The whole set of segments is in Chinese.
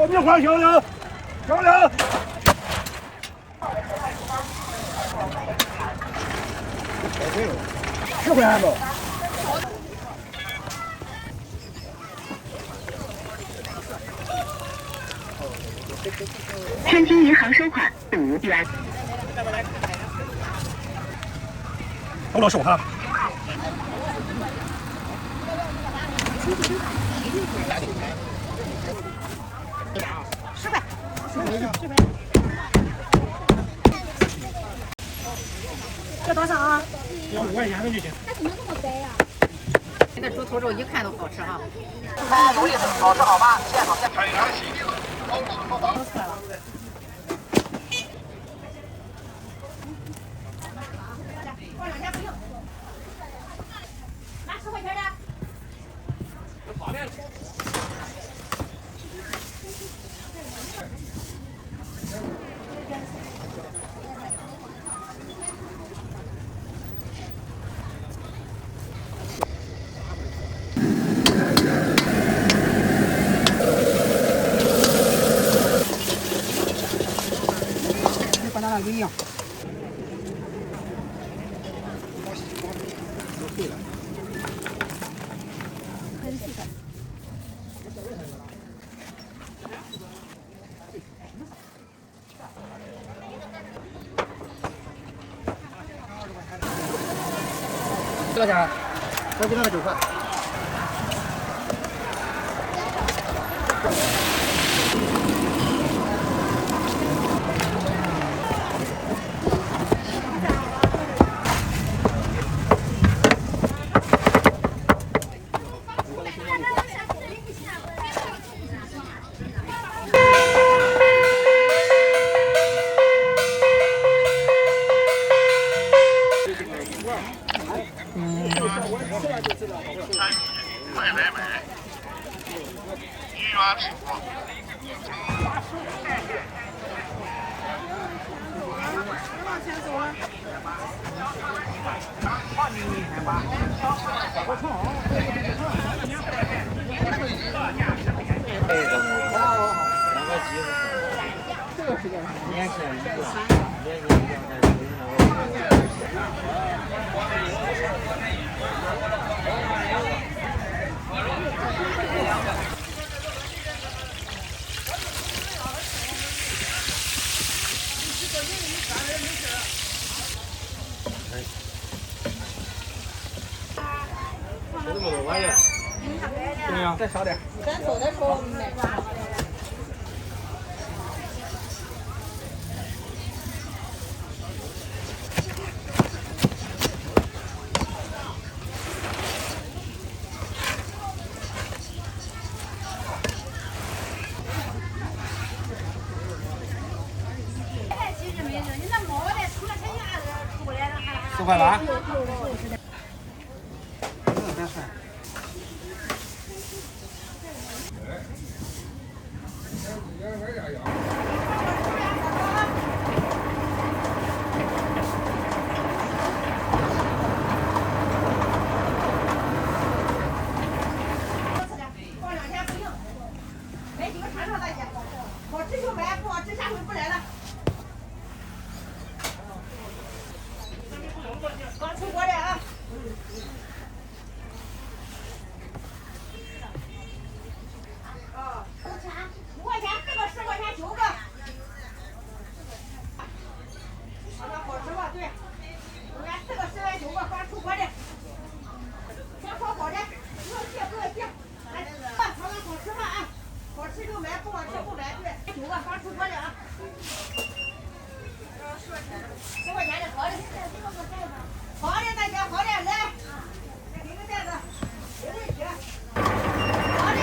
爆米花漂亮，漂亮！10块钱不？天津银行收款5元。都老收哈。10块。这多少啊？要5块钱的就行。它怎么这么白呀？现在猪头肉一看都好吃哈。努力好吃好吧，现好现。放2天不用。拿10块钱的。和咱那个一样。多少钱？我给他们9块。快来买，1元吃货。这么多玩意儿，怎么样？再少点。咱走的时候买过。4块8。放2天不用，买几个尝尝大姐，好吃就买，不好吃下回不来了。刚出锅的啊。5块钱，这个10块钱9个。好的，好吃吧？对，你看这个10块9个，刚出锅的，刚烧好的，不用谢，不用谢。来，好的，好吃吧啊？好吃就买，不好吃不买。对，9个刚出锅的啊。10块钱的，好的。好的，大姐，好的，来，再给个袋子，没问题。好的。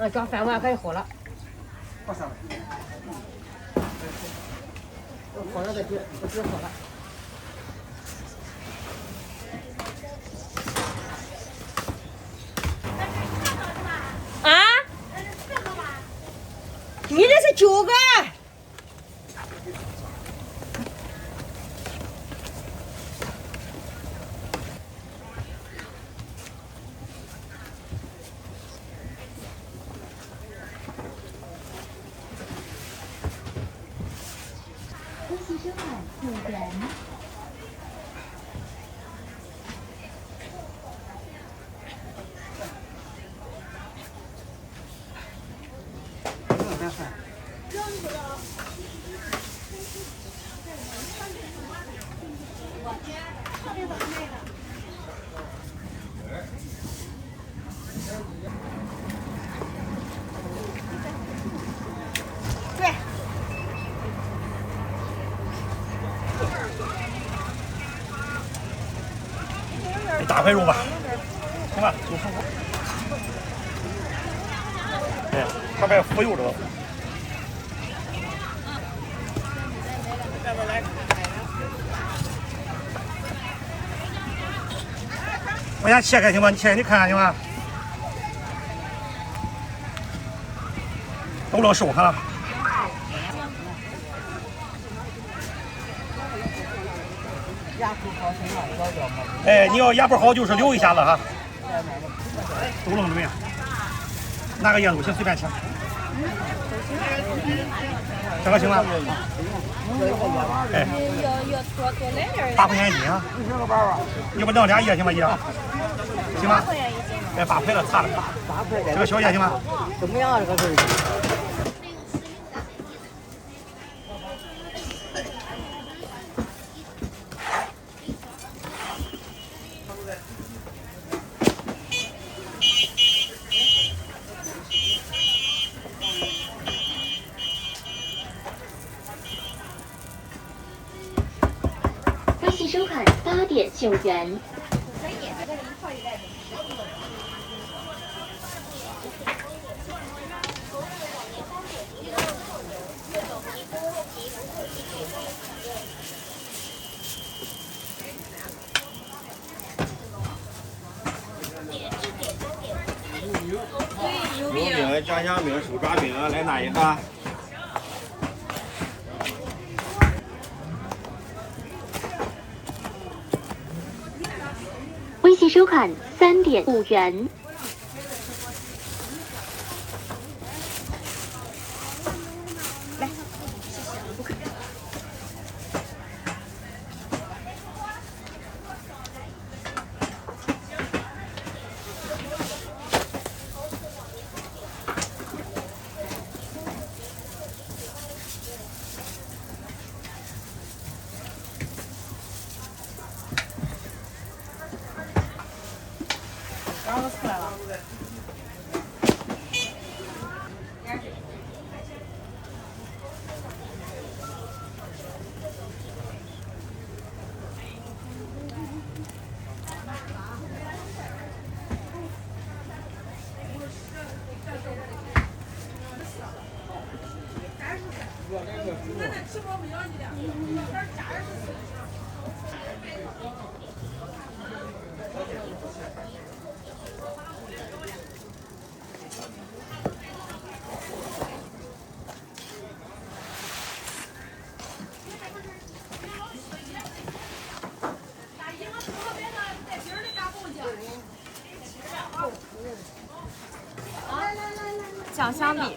刚翻完可以喝了。放上来。喝了再煮，不煮喝了。啊？你这是9个。微信收款5元。对。大块肉吧，行吧？哎，它还浮油这个。我先切开行吗？你切开你看看行吗？都老熟哈。哎，你要牙不好就是留一下子哈。都弄怎么样？哪个叶子行随便切。这个行吗？哎，8块钱一斤啊！要不弄2叶行吗？行吗？哎，8块了，差了。这个小叶行吗？怎么样啊？这个是？微信收款8点9元。油饼、酱香饼、手抓饼，来哪一个？微信收款3点5元。酱香饼。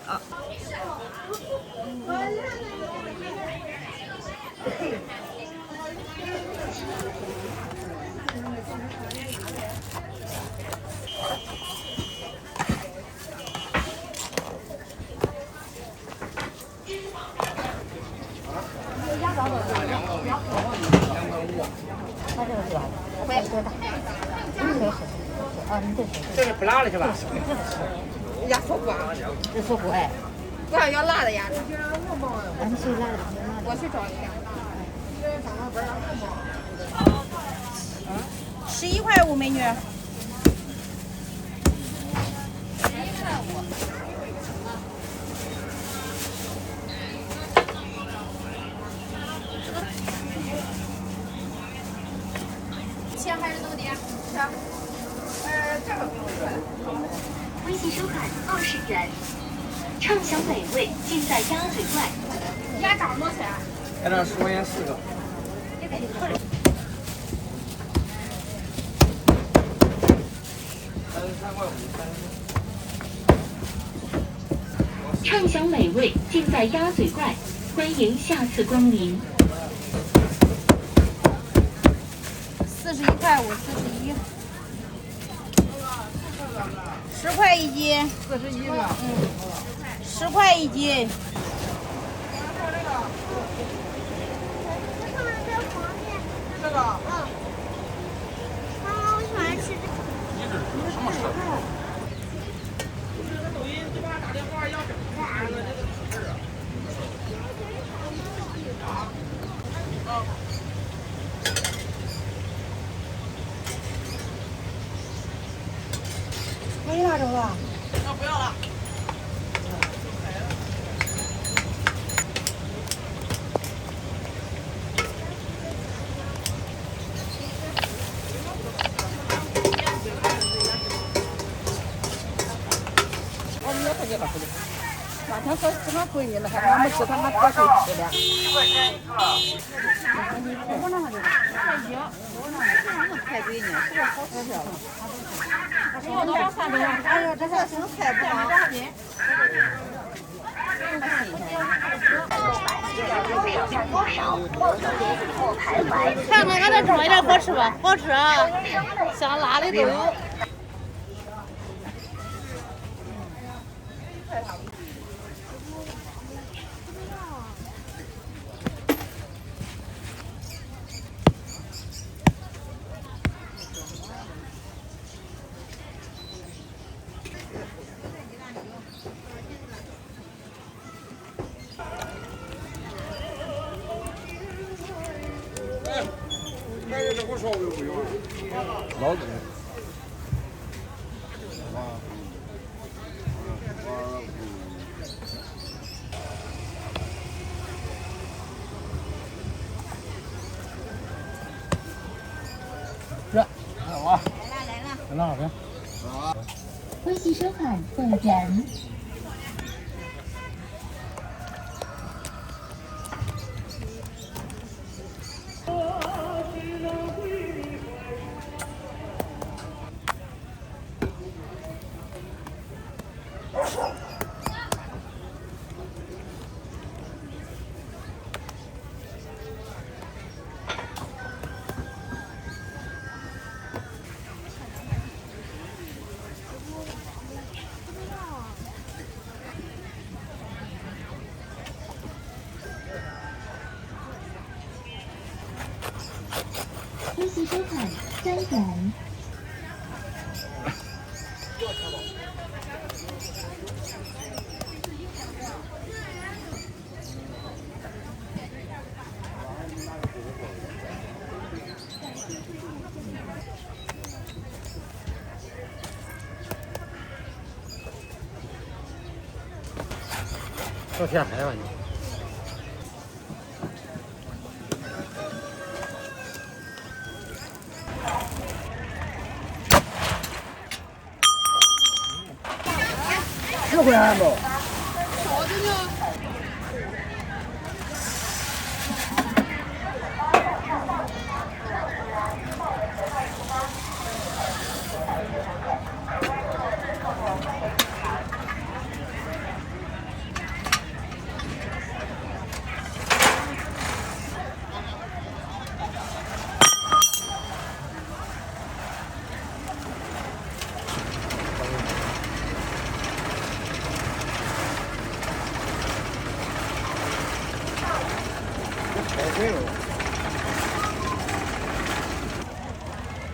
这是不辣的是吧？鸭锁骨啊，这锁骨哎，不要辣的呀。你去辣的，我去找一下。11.5块，美女。11.5块。钱还是怎么的？是啊。这个不用说了。微信收款20元，畅享美味尽在鸭嘴怪。鸭掌多少钱？在这10块钱4个。畅享美味尽在鸭嘴怪，欢迎下次光临。41块5，41。10块一斤。41是吧？10块一斤。这个。妈妈，我喜欢吃。你这是什么事？就是那抖音就把打电话要整话，那这个事啊。没拿着了。那不要了。那天说是俺闺女那还俺没吃，俺哥谁吃的？我那个太贵呢，是个好吃的。要多少算多少？哎呀，这个生菜不好。看看俺这装一点好吃吧，好吃啊，香辣的都有。老子。来了，老师。微信收款5元。微信收款3元。到天台吧你。10块钱不？少的呢。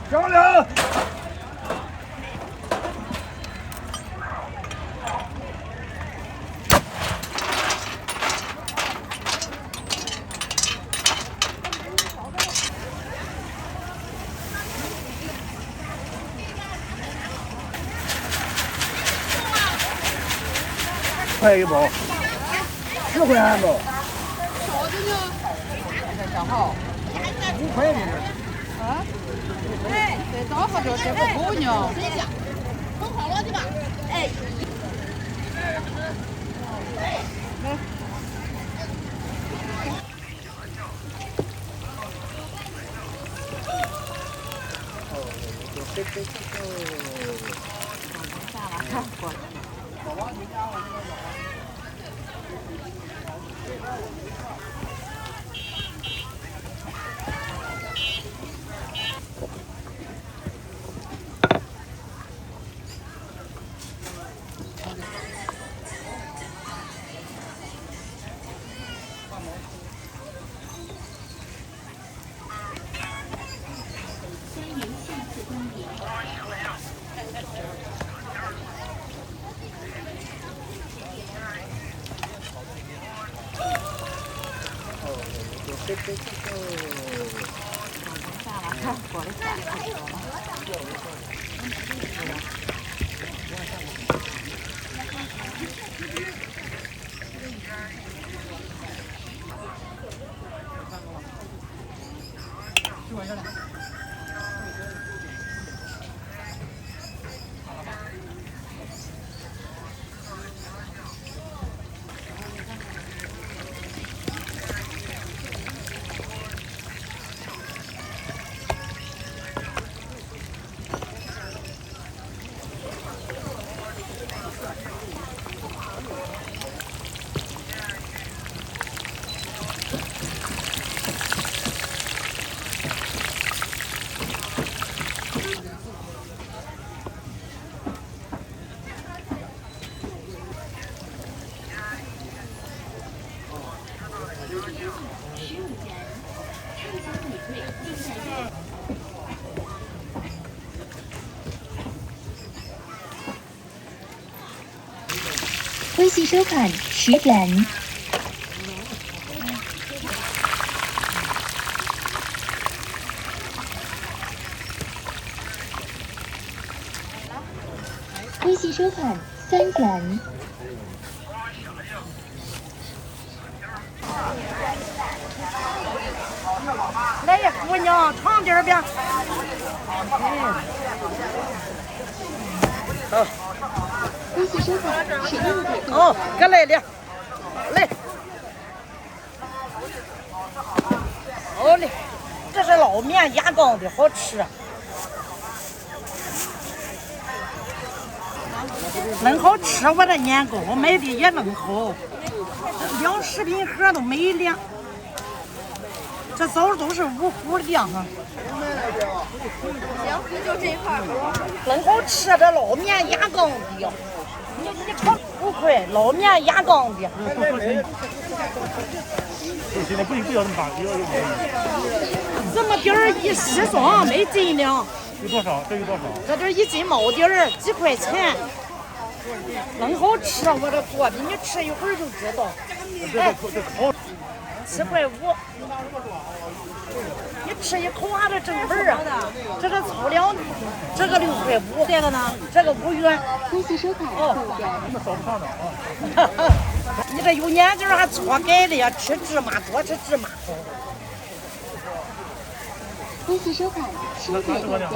漂亮！块一包，10块钱包。少的呢。小号。 5块钱。啊？我这这不够呢。弄好了对吧？哎。微信收款10元。微信收款3元。来呀，姑娘，长点边。微信收款16元。哦，给来了，来。好嘞，这是老面压缸的，好吃。恁好吃，我这年糕卖的也恁好，2食品盒都没了。这枣都是5谷的哈。行，就这一块。真好吃，这老面压缸的，你尝5块，老面压缸的。现在不要这么大，这么点儿一试装没斤两。有多少？这有多少？这1斤毛底儿几块钱，真好吃，我这做的，你吃一会儿就知道。哎，7块5。你吃一口还是正本啊？这个粗粮，这个6块5，这个呢？这个5元。微信收款5元。你这有年劲儿还错改的呀？吃芝麻多吃芝麻。微信收款7点1元。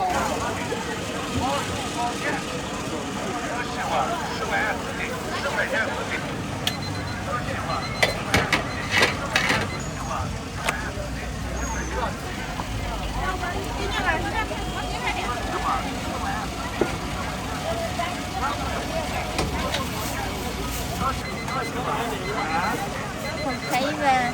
才1元。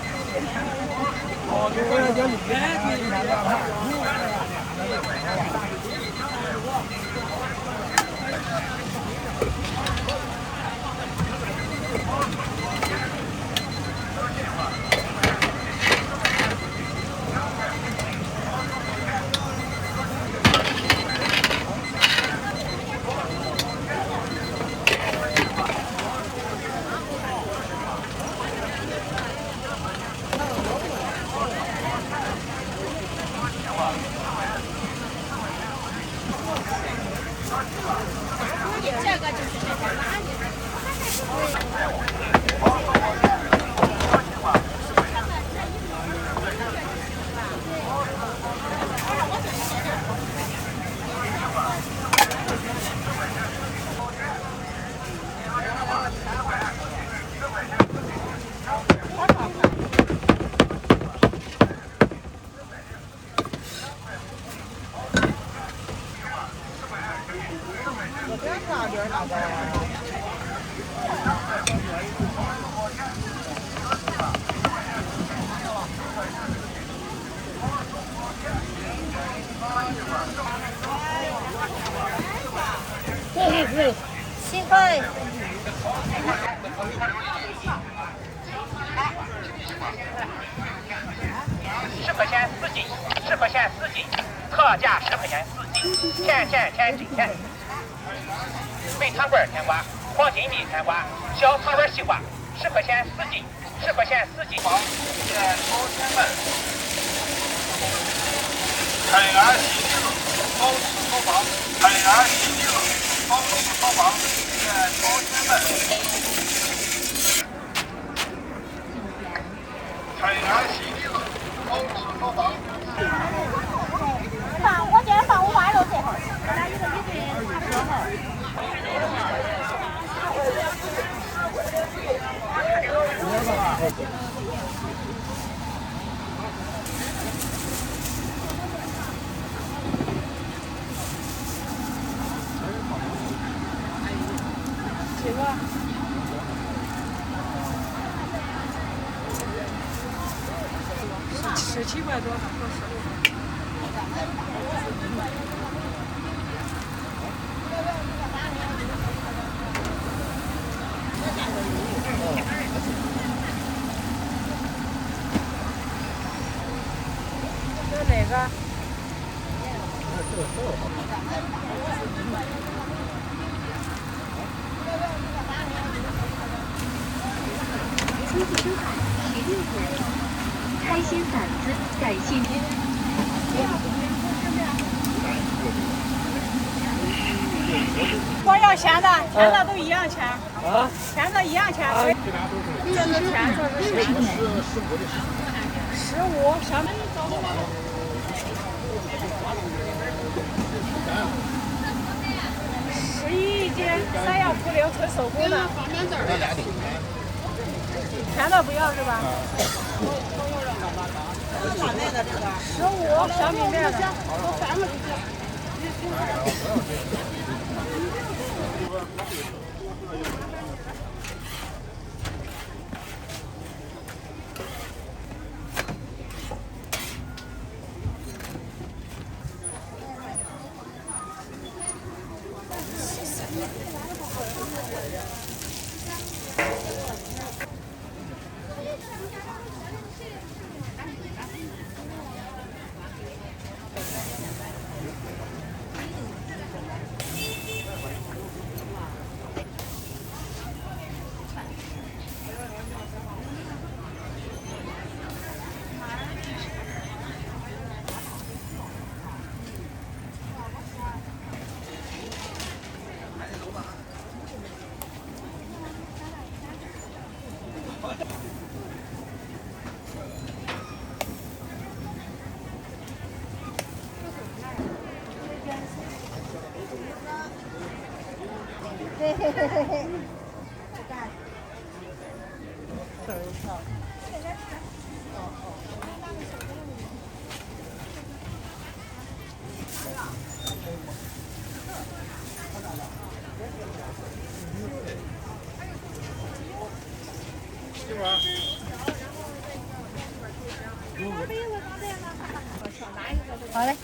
对，7块。10块钱4斤，10块钱4斤，特价10块钱4斤，甜甜。美糖罐甜瓜，黄金蜜甜瓜，小糖丸西瓜，10块钱4斤，10块钱4斤。海岸西宁保持好棒，海岸西宁保持好棒，保鲜门。海岸西宁保持好棒。我今天放5块了，最后。我俩一个1斤差不多了。17块多，就哪个？出自珠海16人，开心馓子，感谢您。光要咸的，甜的都一样钱。啊？甜的一样钱。这个甜的是谁？15，小妹。11一斤，3样铺0纯手工的。甜的不要是吧？15小米面的。嘿嘿嘿嘿嘿。好嘞，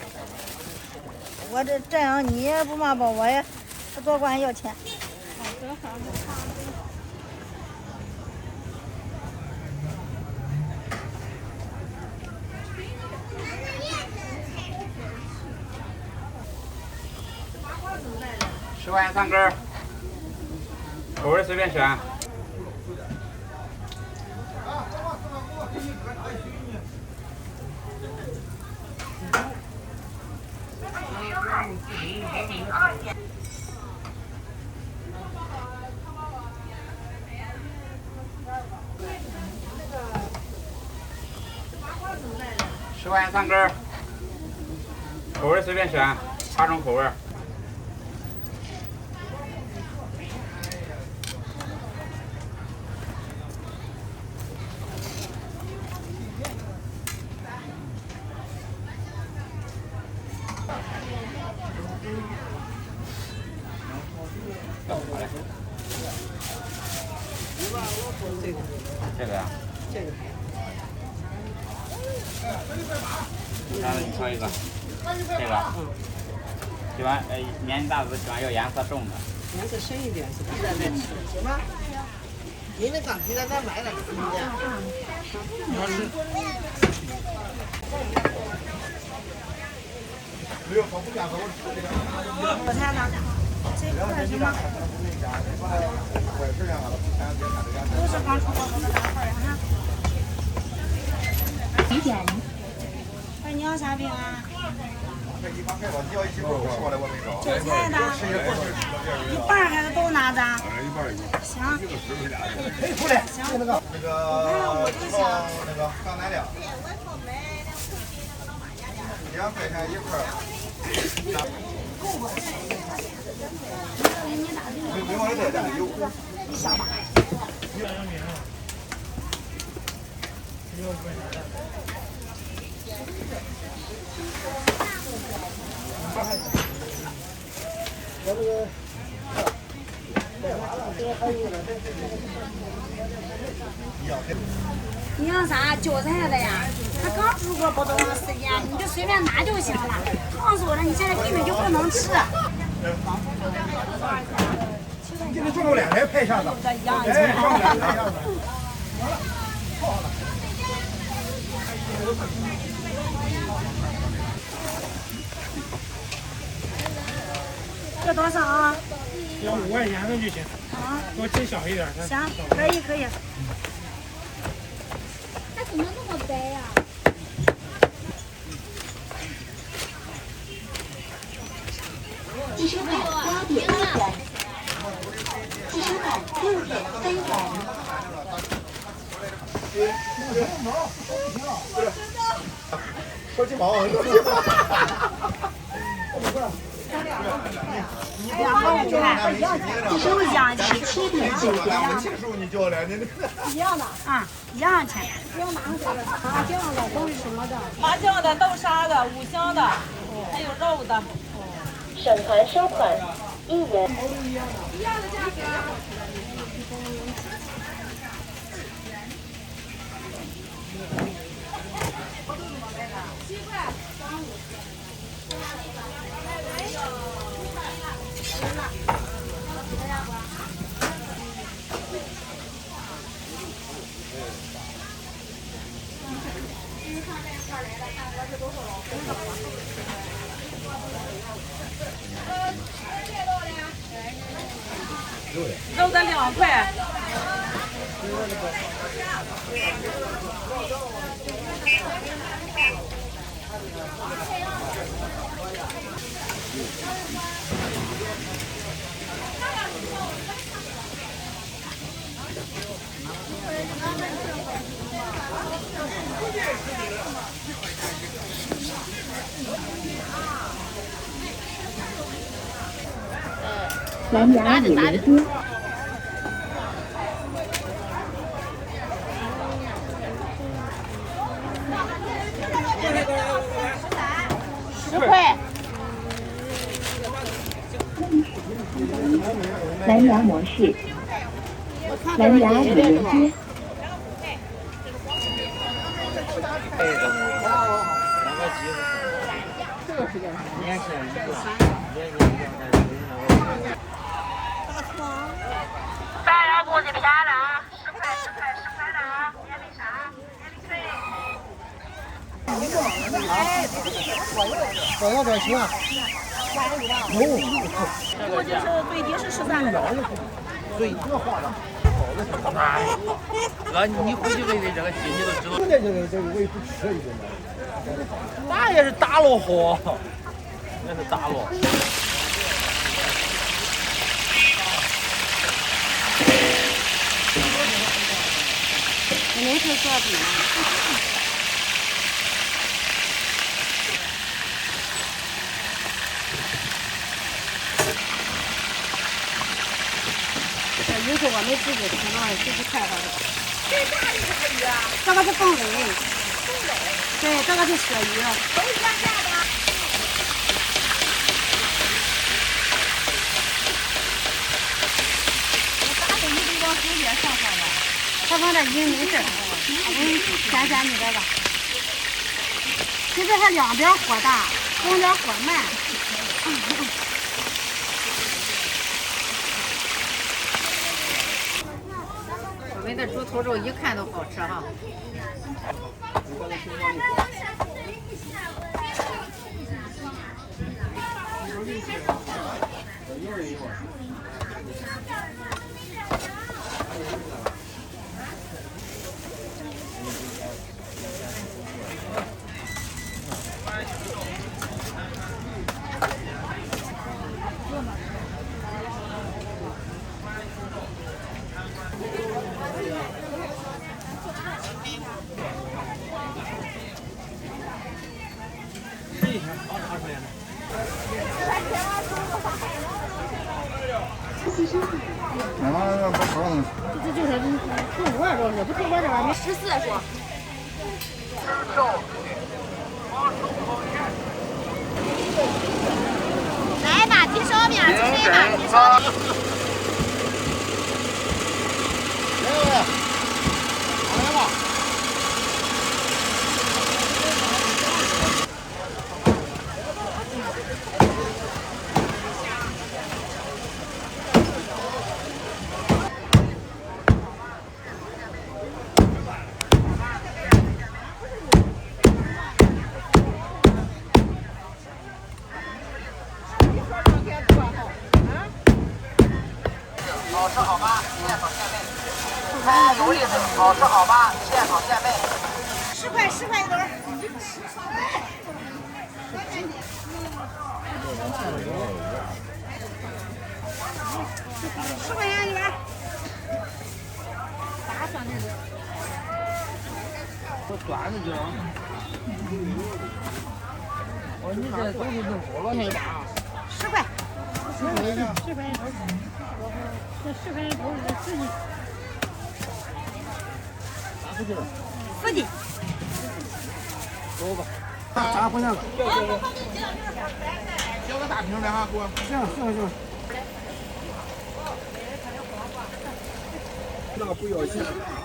我这样你也不骂吧，我也不多管要钱。10块钱3根，口味随便选。10块钱3根，口味随便选，8种口味。这个呀？这个。然后你挑一个，这个。喜欢年纪大的喜欢要颜色重的。颜色深一点是吧？在那吃行吗？您那刚皮在那买的，你要吃。没有，不敢和我吃这个。我猜呢？这块行吗？都是刚出锅的大块呀哈。几点？哎，你要啥饼啊？韭菜的，一半还是都拿着？一半。行。出来。行。那个那个酸奶料。2块钱一块。没往里带点油。你想吧。你要啥韭菜的呀？他刚出锅不多长时间，你就随便拿就行了。烫手的你现在根本就不能吃。你给他做个2台拍一下子。哎，上2台样子。这多少啊？要5块钱的就行。啊，给我切小一点。行，可以可以。它怎么那么白呀？计收款8点3元，计收款6点3元。收鸡毛，计收奖17点9元。你叫来，一样的啊，一样钱。不用拿回来了。麻酱的都是什么的？麻酱的、豆沙的、五香的，还有肉的。审团收款1元。一样的价格。7块。肉的2块。蓝牙五连接。10块。蓝牙模式。蓝牙五连接。大腰部这边的啊，10块的啊，别那啥，别那我要点行啊？我就是最低是13的。对，这画的。哥，你回去喂喂这个鸡，你都知道。现在这个喂不吃已经。那也是大老虎，那是大老。您是做饼吗？鱼是我们自己吃的，就是菜的。这大的是什么鱼啊？这个是凤尾。凤尾。对，这个是鳕鱼。都一样价的。他放这已经没事儿，我先你这个。其实它两边火大，中间火慢。我们的猪头肉一看都好吃哈。这就是中午这是，不中午这玩意14说。来吧，提手面，提手面，提手面。来吧。好吃好吧，现炒现卖。开炉栗子，好吃好吧，现炒现卖。10块10块一根。10块钱一碗。咋算的？我端着去了。哦，你这都是弄好了那把。10块。10块一头。这10块一头是10斤。4斤。 4斤。走吧。3块钱了。交个大瓶的哈，给我。行。那个不要钱，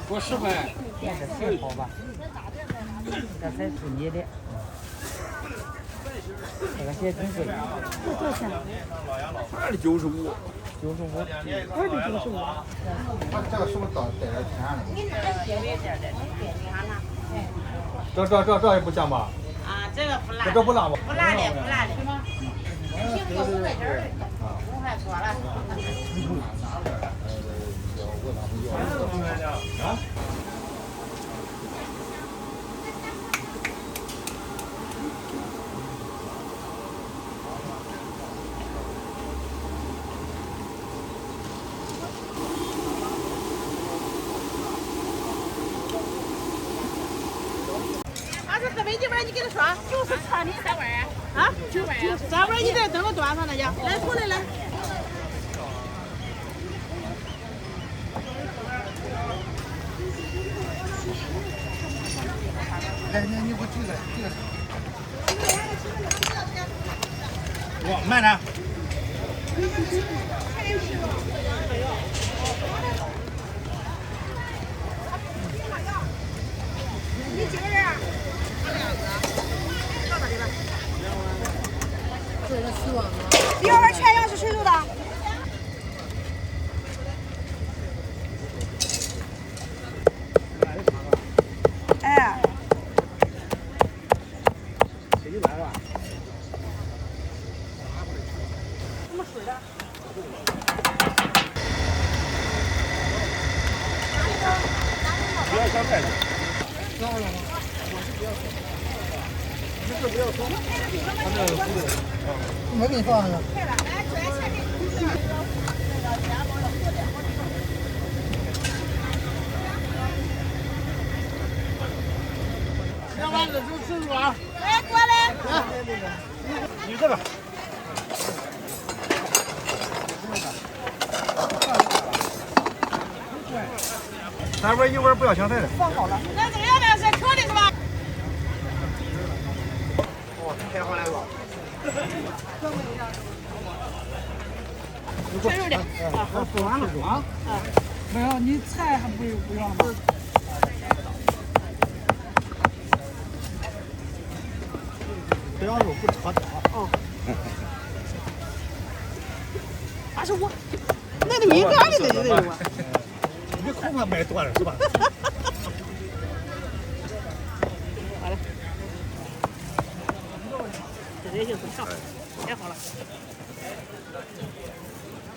给我10块。这是10好吧？这才是你的。这个鞋挺贵。这多少钱？这的95。 95。我的95。这个是不是带点甜的？这也不香吧？啊，这个不辣。这不辣吗？不辣的，不辣的。苹果5块钱儿的，5块多了。这飞机碗你给他说，就是测你3碗啊，9碗，3碗你再等着端上那去，来过来来。来，你给我举个。我慢点。你几个人啊？第2碗全羊是谁做的？哎。怎么水的？不要香菜的。没给你放那个。2碗的就吃吧。来，过来。你这个。3碗1碗不要香菜的。放好了。那这个羊蛋是可的是吧？哦，开回来了。全肉的。好，做完了啊。没有，你菜还不要吗？这羊肉不扯的啊。哦。但是我那个敏感的那个肉啊，你恐怕买多了是吧？好了，这也就是调，太好了。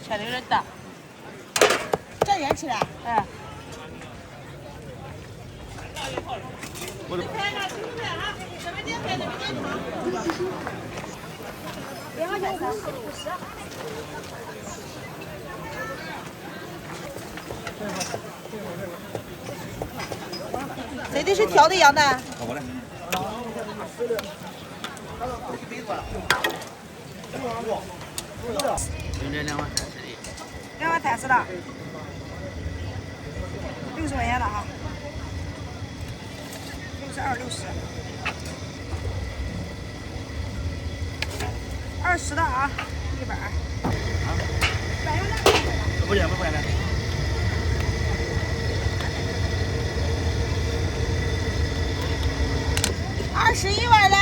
切的有点大。这也吃啊？哎。我的。这得是挑的羊蛋。好嘞。今天2碗30的。2碗30的，60块钱的哈，62、60，20的啊，100。不行，不回来。21碗嘞。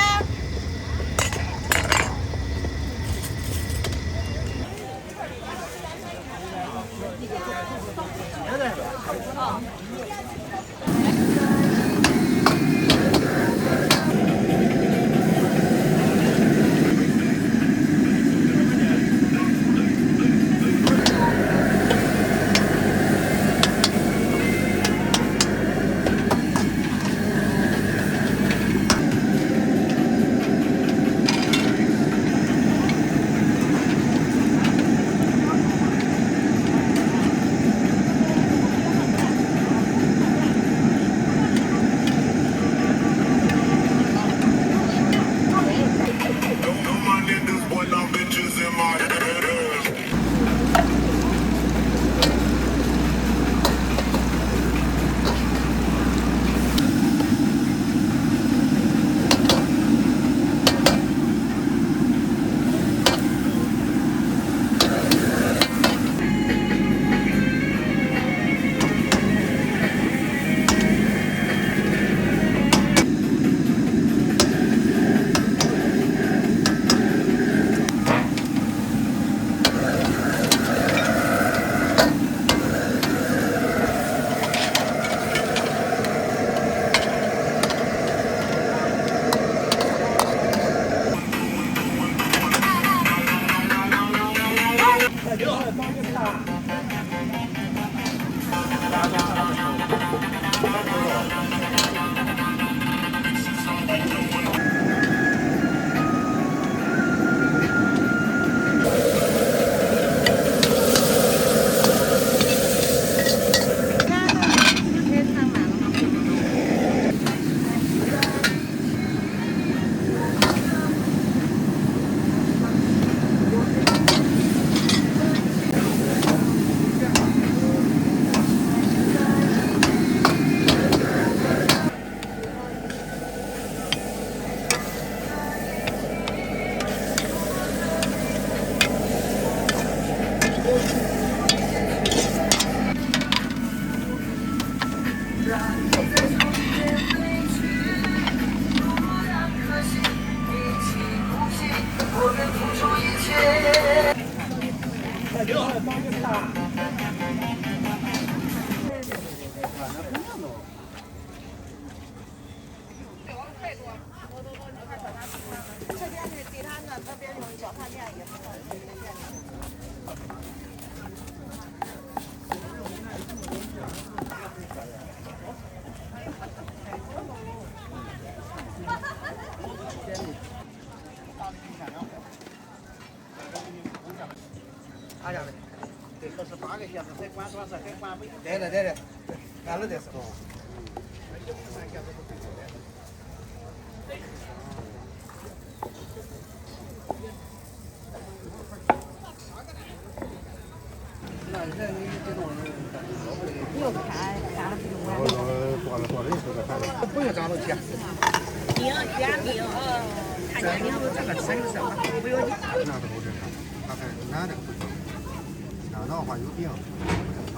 他家的，对，可是8个小时，还管多少，还管没？对，俺儿子是。你又看了不用我做人是个啥的？不用长头钱。命原命看见你这个身上不要紧。那是不正常，他还男的不正常，男的话有病不正常。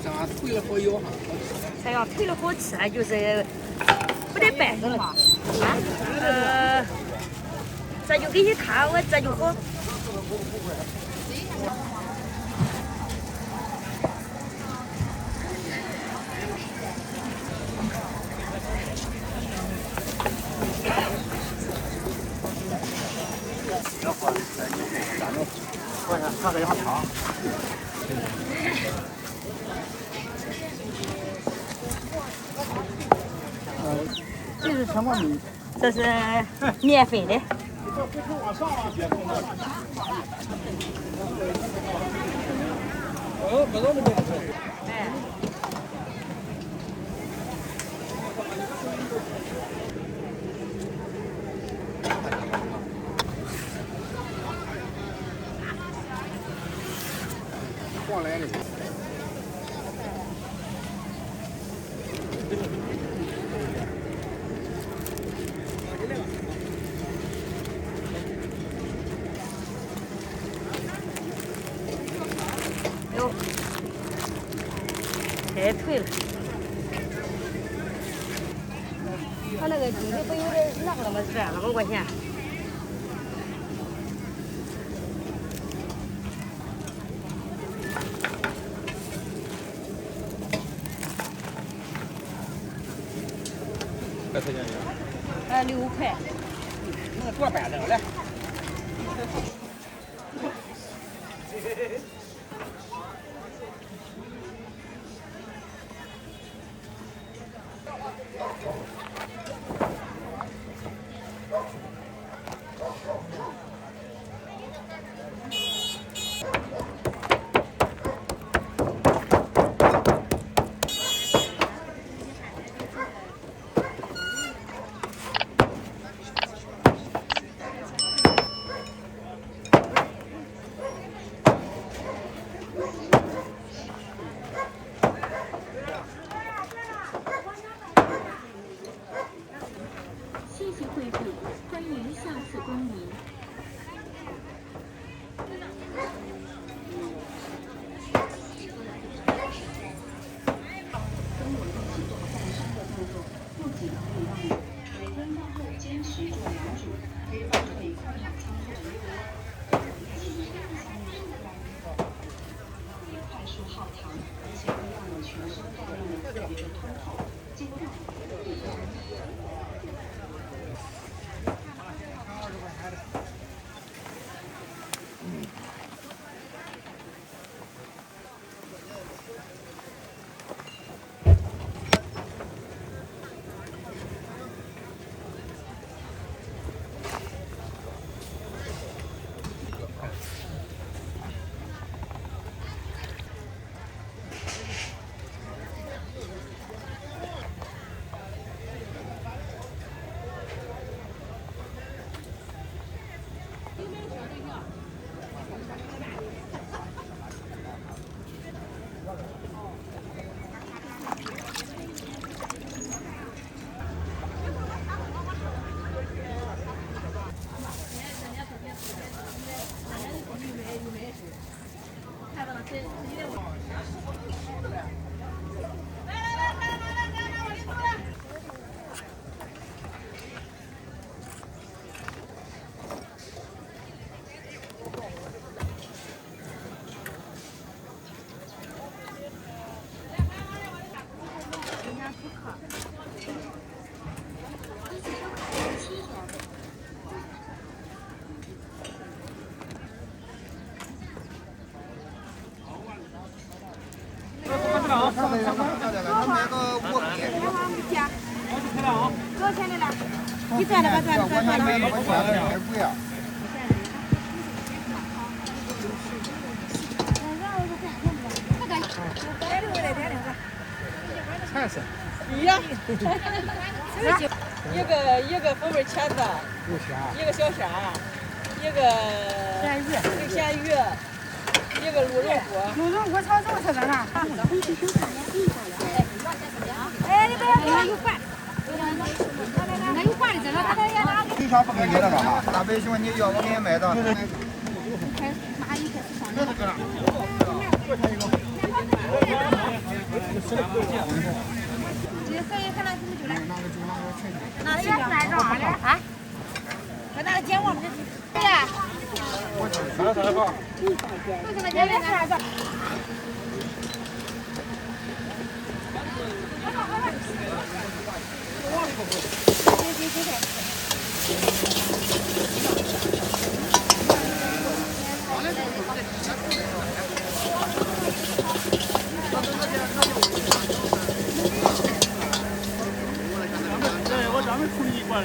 啥退了好油哈？这样退了好吃，就是不得摆着了嘛。这就给你看，我这就好。看个样长。这是什么米？这是免费的。哎。晃来的。哟，太脆了。他那个鸡腿不有点那个了吗？2万块钱。多少钱一个？6块。那多板凳来。谢谢惠顾，欢迎下次光临。不仅可以让你每观看后坚持做两组，可以帮助你更好操作游泳。快速耗糖，而且会让你全身带动的特别的通透。经过多少钱的了？你转了吧，转了。还贵啊！菜是。呀，一个风味茄子，一个小虾，一个咸鱼，一个鹿茸菇。鹿茸菇炒肉是多少？哎，你不要给他有饭，那有饭的在那，他也拿。为啥不给你那个哈？大白熊，你要我给你买的。那也来着啊？在那捡我们的。对呀。就是那捡来着。我专门处理一罐。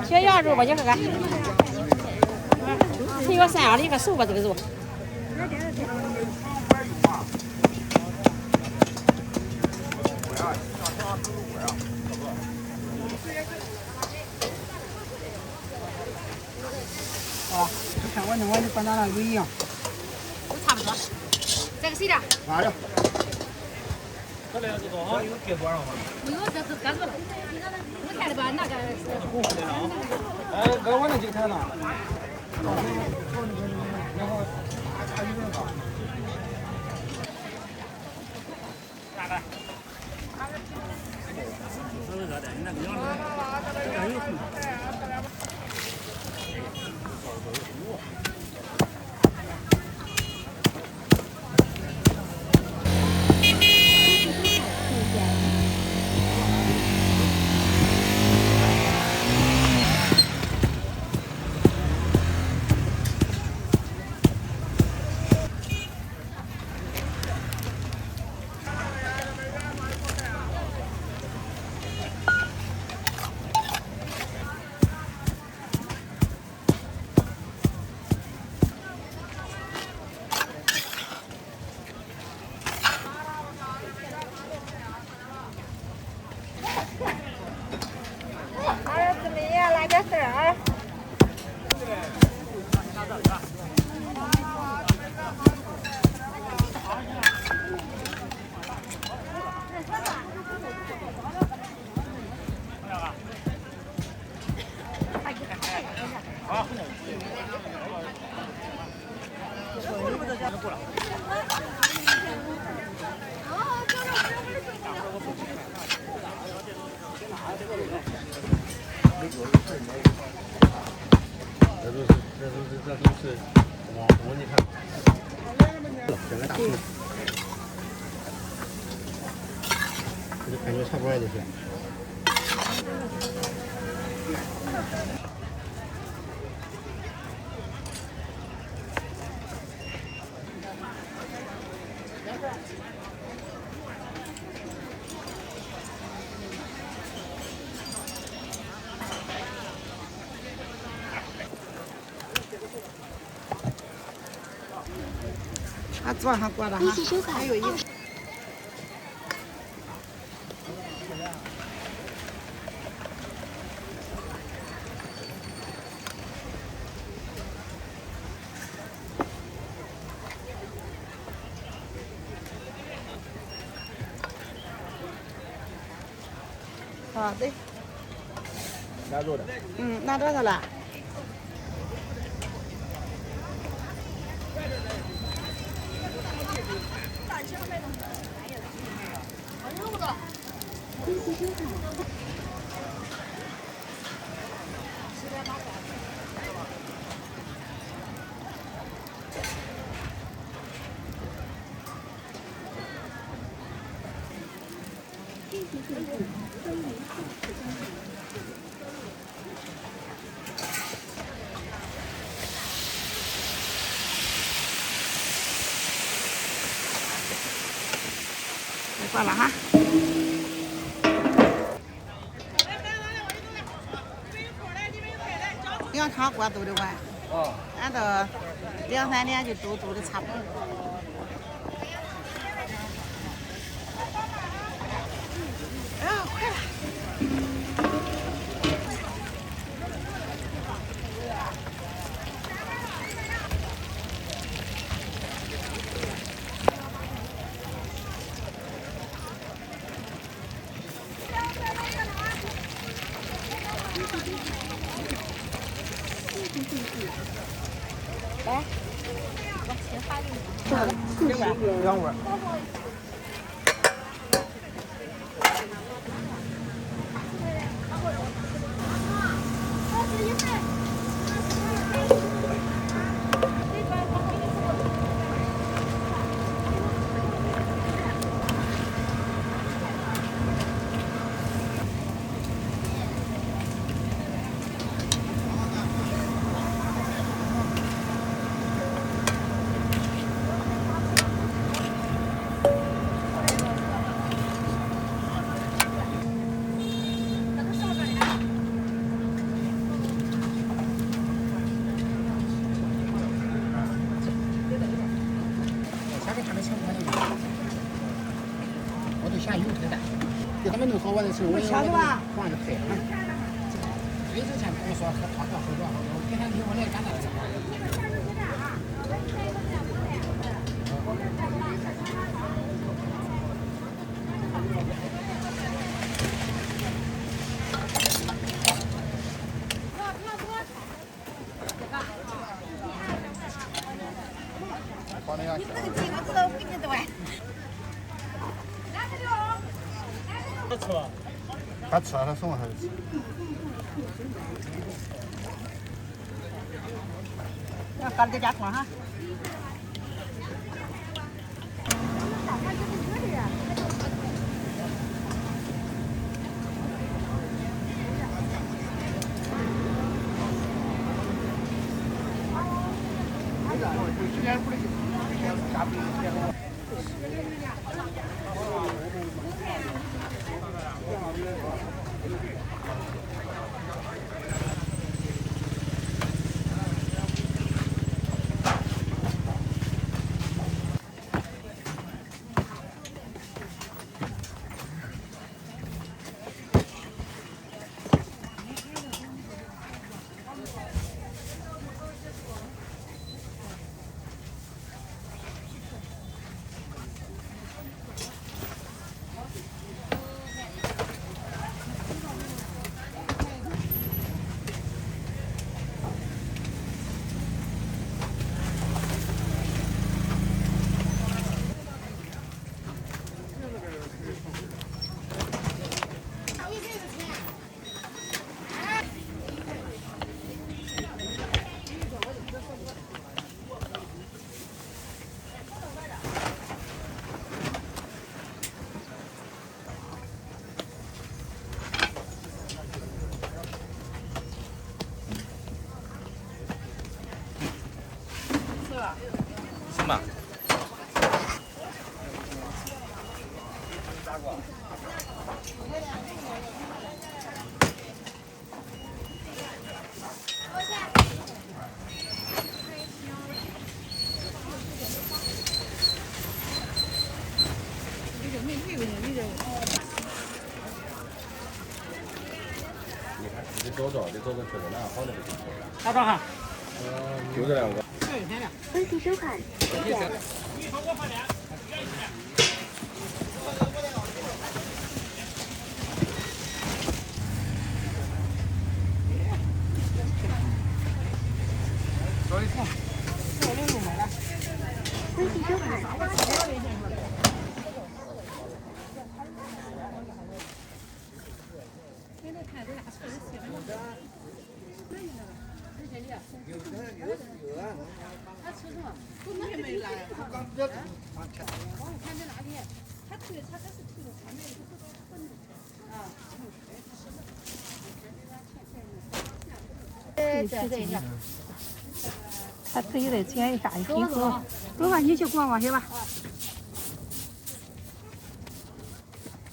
小羊肉吧，就这个，还有3样的一个熟吧，这个肉。啊，就像我那碗的跟咱那个一样。都差不多。这个谁的？拿着。这两个多少？有贴多少吗？没有，这是干肉了。我看的吧，那个是。哎，搁我那几台呢？大概。都是热的，那个羊肉。来点丝儿。好。这都是网红，你看，整个大树，这就感觉差不多这些。他桌上搁的哈，还有一。啊，对。拿多的。拿多少了？挂了哈。羊肠锅都得碗。哦，俺到2、3点就都做的差不多。哎呀，快了！来，我先发给你。 2碗。我就想有这个，给他们弄好玩的时候，我换个菜啊。这之前跟我说他多好多，我给他给我来干啥？你这个鸡我知道，我给你端。他吃了，他吃了，他送我还是吃。要搞这家伙哈。行吧。你找找去了，那好的就打多少？就这2个。微信收款，谢谢。微信收款。他吃什么？我们还没来。我看在那边，他推的，他这是推的，他没有。啊。这。他自己再剪一下一皮肤。走吧，你去逛逛去吧。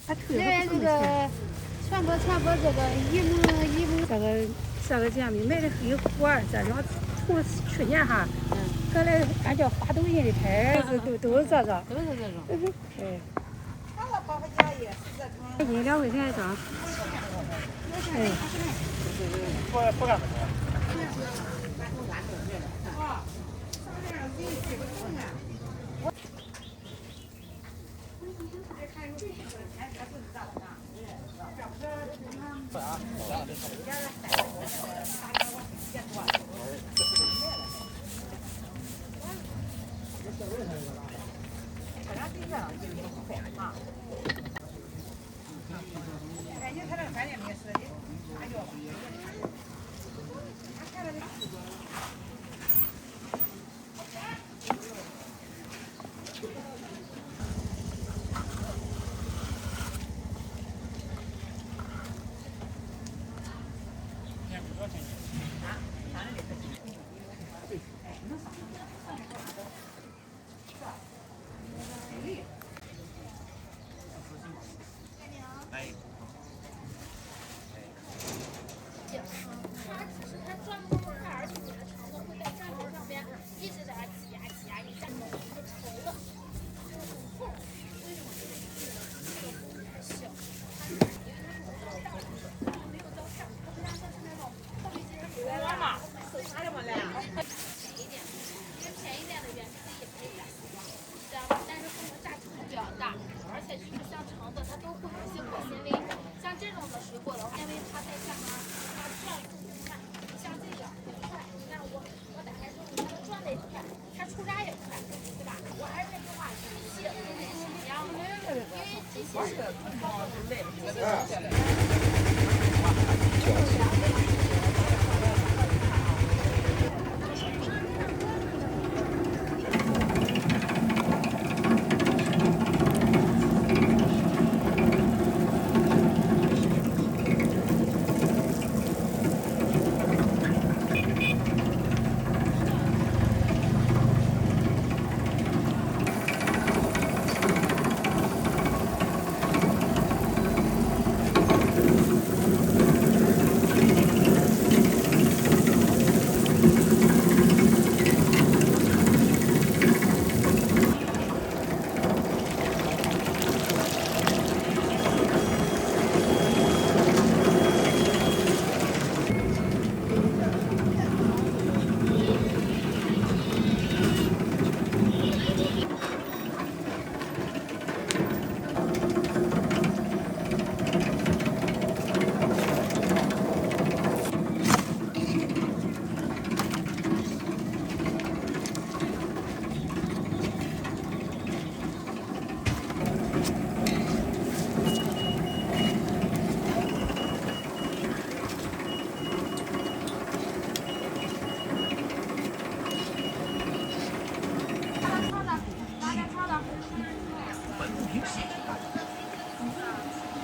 他推的这个全部这个1亩，这个价没买的很火，这2次。从去年哈，搁那俺叫发抖音的摊，都是这个。都是这种。对。他那包回家也是这种。1、2块钱一张。哎。不干不成。哎，你看那个饭店没事的，大脚吧。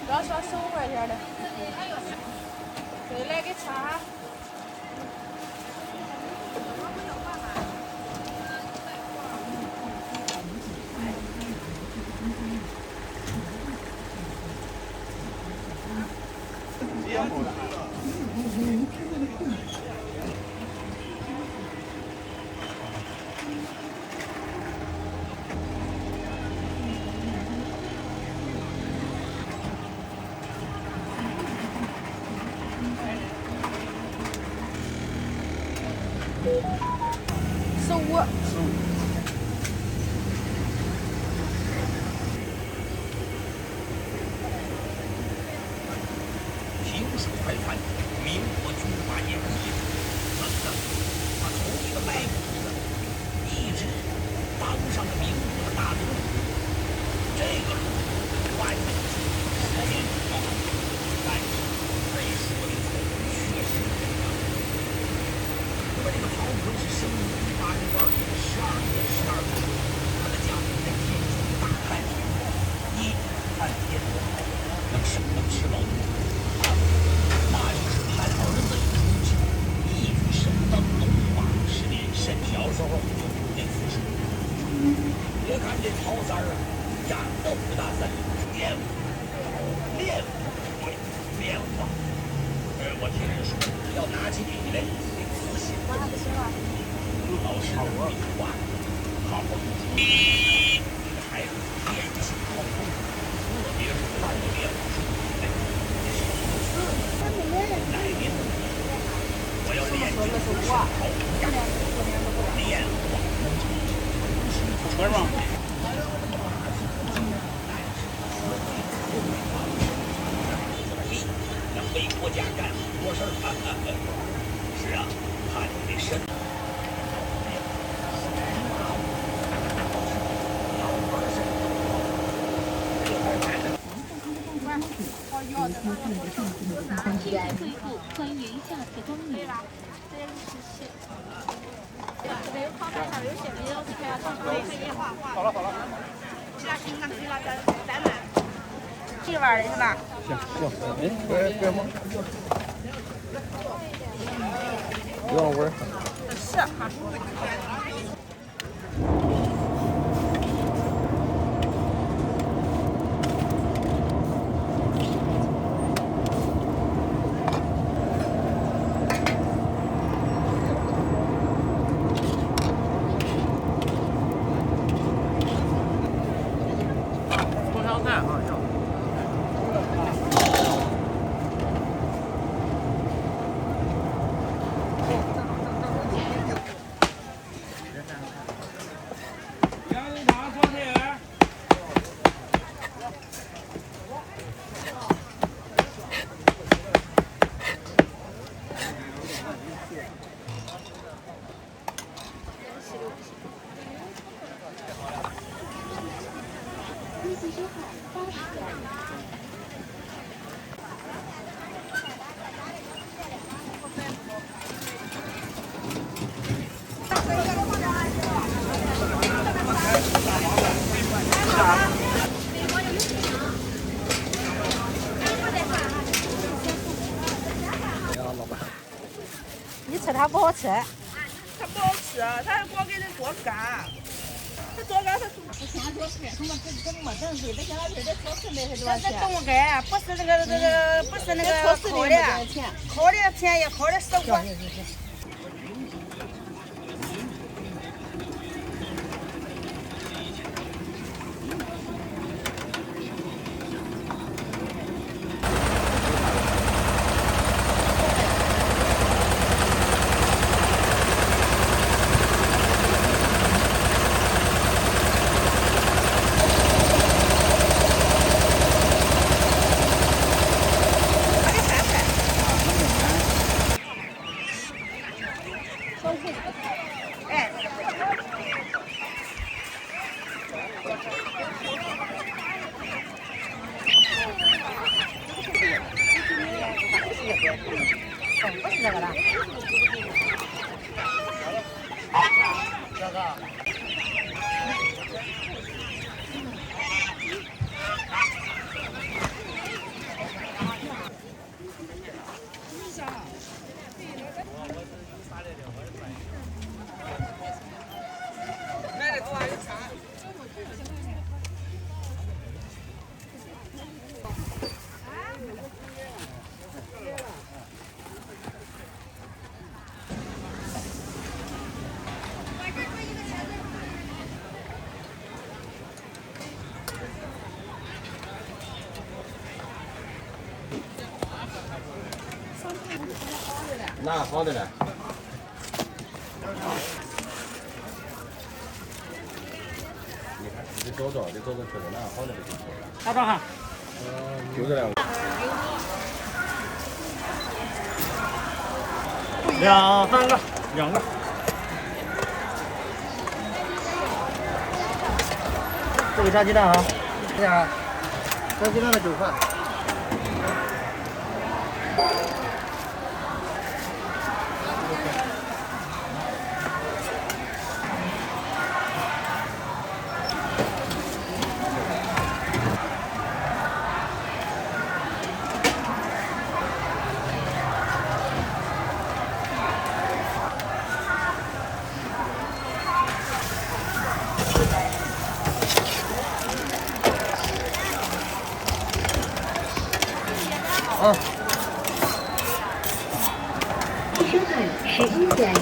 要烧15块钱的，对，来个茶。15。平蜀而传，民国军阀也可以等等，他从一个卖谷子，一直当上了民国的大总统。这个路万年时间不高，但是被说的错误确实很大。那么这个曹锟是生于1862年12月12日，他的家在天津大汉天一看天多好，能吃饱。那就是他儿子一出去，一举身登龙马10年，甚小时候就有点服饰。别看这曹三儿啊，养的不大森，练武啊。我听人说，要拿起笔来，得仔细车吗？能为国家干很多事儿。是啊，看你的身。请来贵妇还原下次光临。好了好了，其他行，那可以了，再买。这碗的是吧？行行，哎，对吗？不要味儿。是哈。你吃它不好吃，它不好吃，它光给人做干，它做干它先做菜，他们怎么整的？这现在这超市卖才多少钱？这冻干不是那个不是那个烤的，烤的便宜，烤的15。不是这个了。这个。那好的嘞。你看，你找找确实那好的就行。大壮哈。就这两个。2、3个，2个。这个炸鸡蛋啊，这样，炸鸡蛋的9块。收看11元。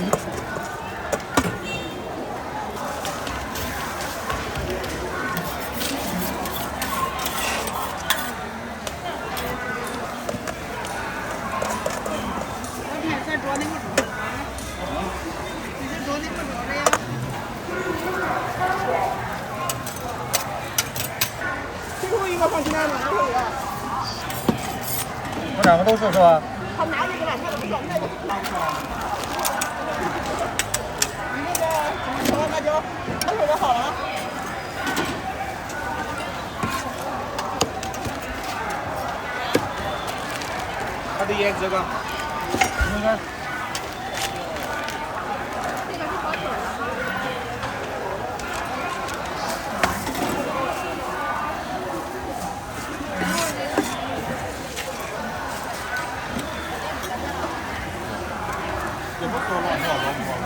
最后一个放进来了，最后一个。我两个都是是吧？他拿一个了，那个不要，那个。你那个什么辣椒，那会儿就好了。他的颜值个，应该。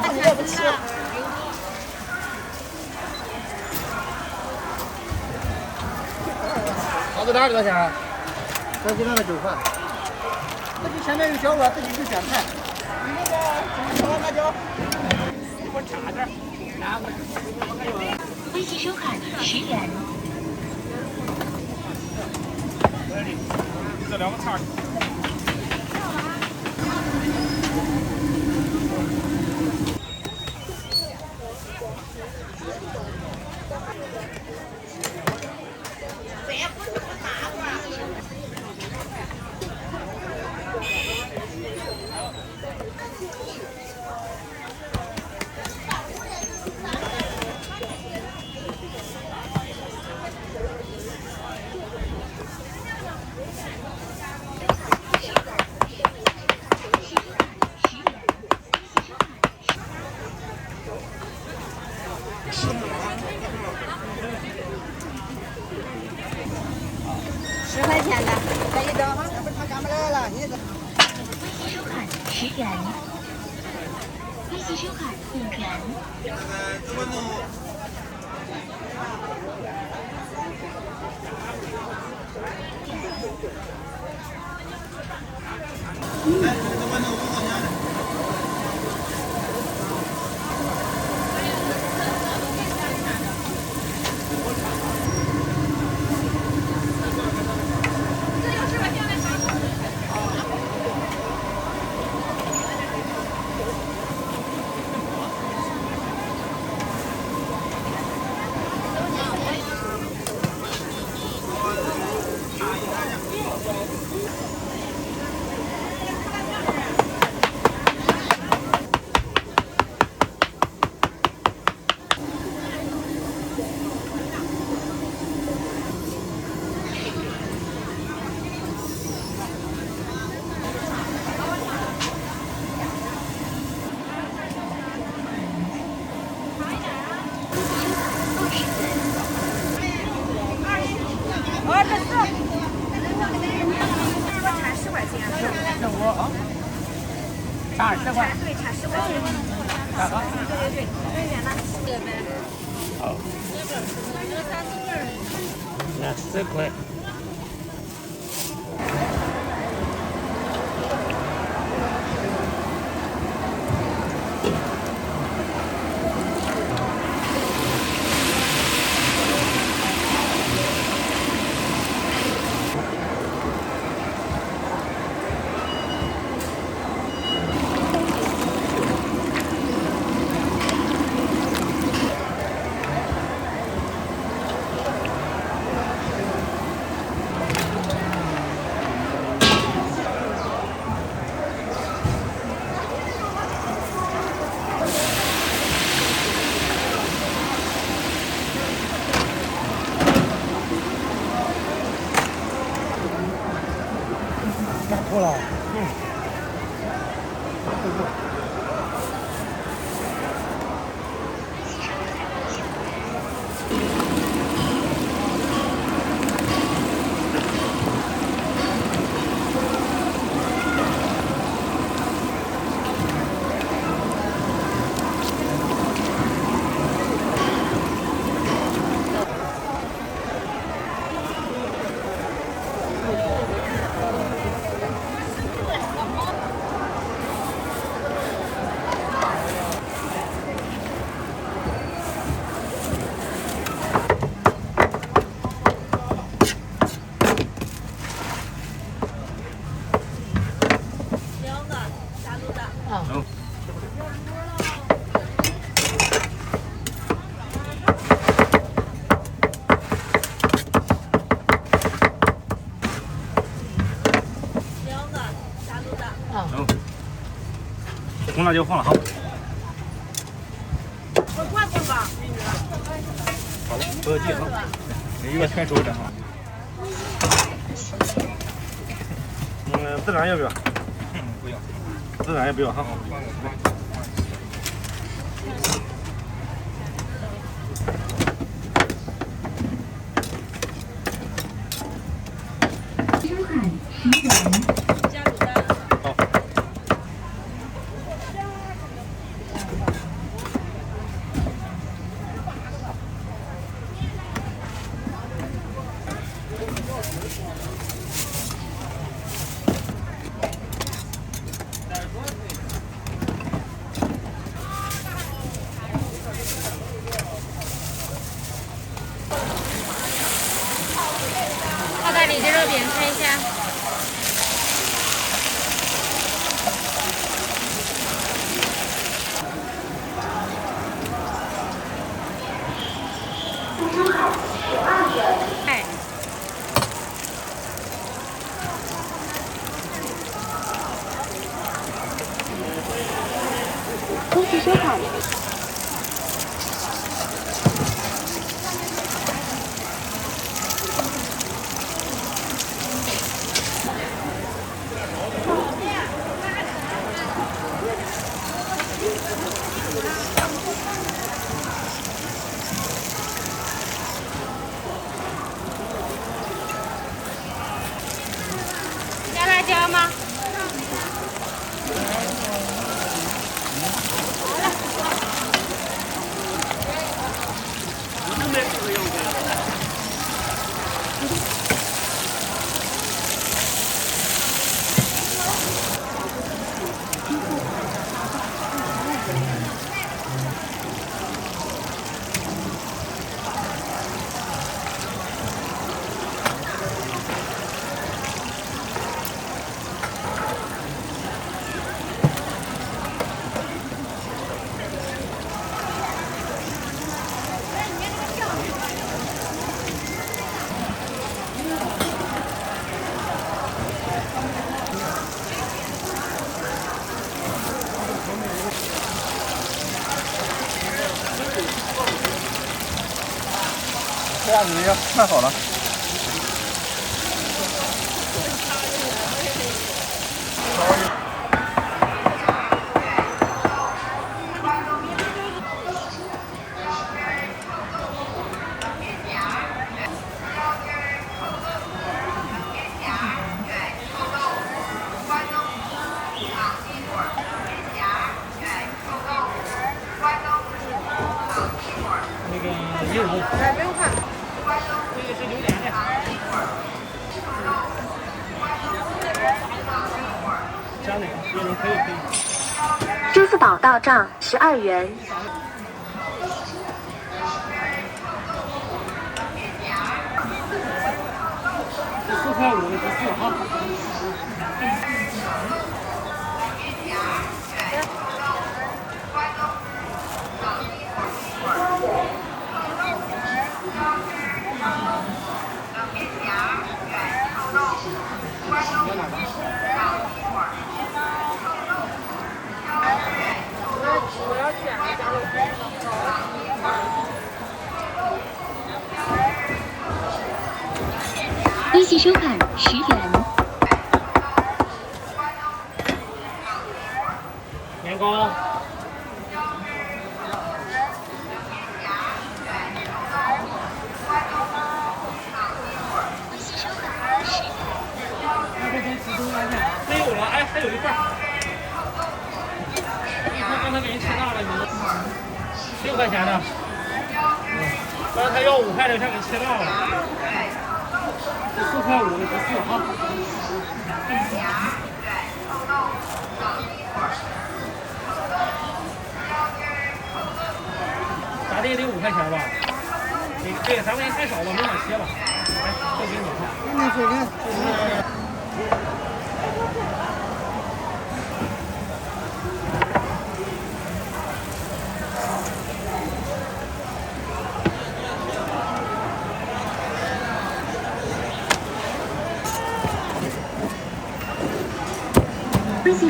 那你也不吃。耗子蛋多少钱啊？这就那个9块。那就相当于小碗自己去选菜。你那个什么辣椒？一会儿查点，拿过去。微信收看10元。这两个叉。10块钱的，可以的。要不他干不来了，你这。微信收看10元。微信收看5元。差10块。对，差10块钱。对，2元了。这呗。好。那10块。干脱了。走。走。红辣椒放了哈。我挂住吧。好了，不要急哈，一个全熟的哈。孜然要不要？不要。孜然也不要哈。澳大利鸡肉饼看一下。哎。恭喜收看。加辣椒吗？这样子要看好了。那个牛肉，不用看。这个是榴莲的。加哪个？牛肉可以。支付宝到账12元。4块5的14哈。我要卷了加肉微信收看10元。年糕。没有了，哎，还有一块。一块刚才给人切大了，你6块钱的。刚才他要5块的，先给切大了。4块5的14哈。咋的也得5块钱吧？对，3块钱太少了，没法切了。来，这给你看。那这个。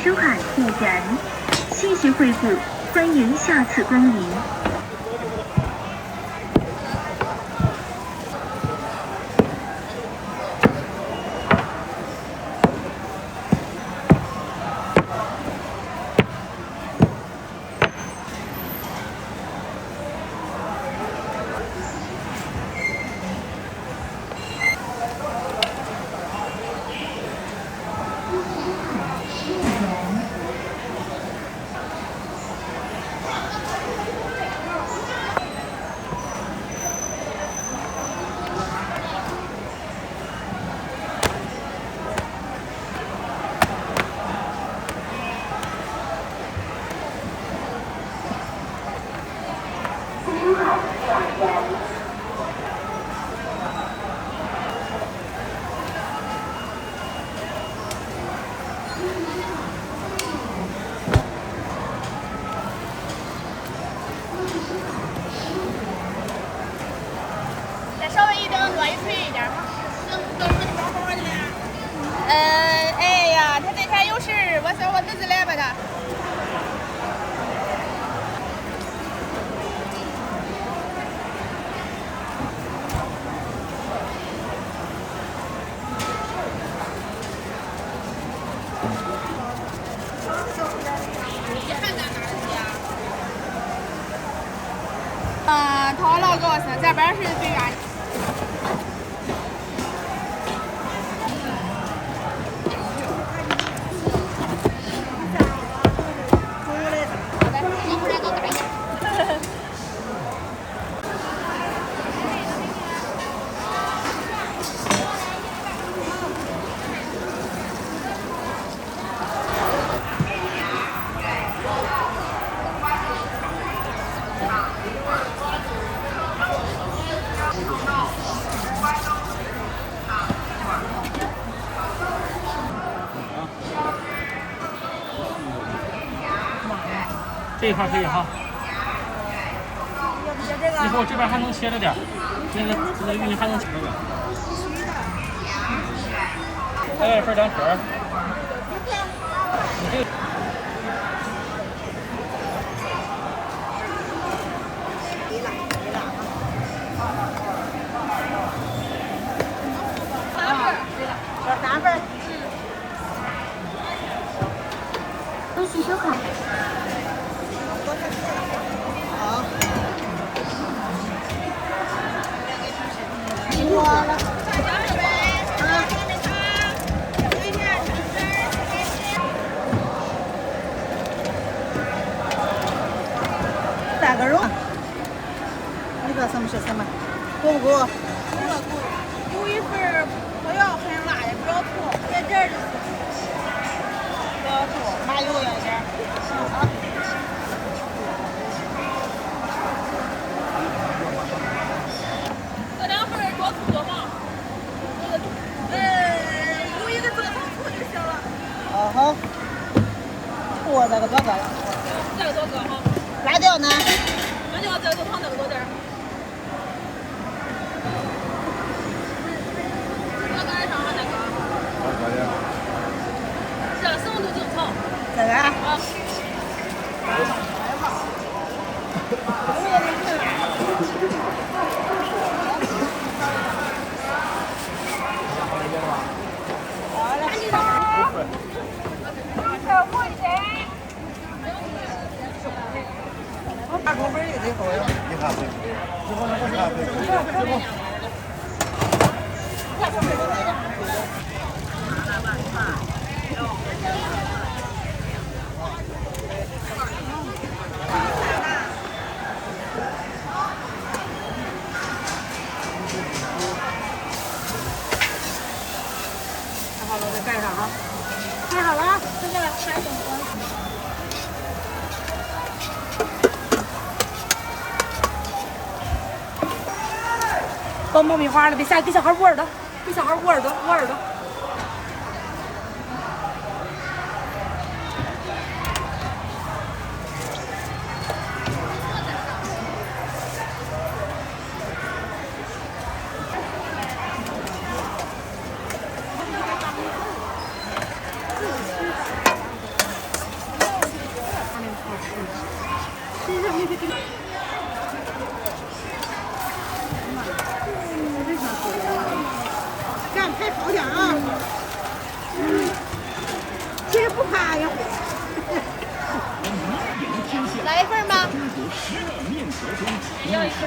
收看护展，谢谢惠顾，欢迎下次光临。再稍微一等落一锤一点。哎呀，他这天有事，我说我儿子来吧他。陶老高兴，这边是最远。这一块可以哈。以后这边还能切着点，这个鱼还能切着点。还有一份凉皮儿。你这个。3份。恭喜收看。好。我了。3个肉。你个什么是什么？够不够？够了够了。有一份不要很辣的，不要吐，在这儿就是。不要吐，麻油要点。好。这2份多醋多吗？有一个做成醋就行了。哦好。醋这个多个了。这个多个哈。辣椒呢？辣椒这个放这个多点儿。这什么都正常。这个啊。大口本也最好呀。你看对。看好了再盖上啊。看好了，这个还等我。爆爆米花了，给小孩捂耳朵，给小孩捂耳朵，捂耳朵。干太好点啊！其实不怕呀。来一份吗？要一份。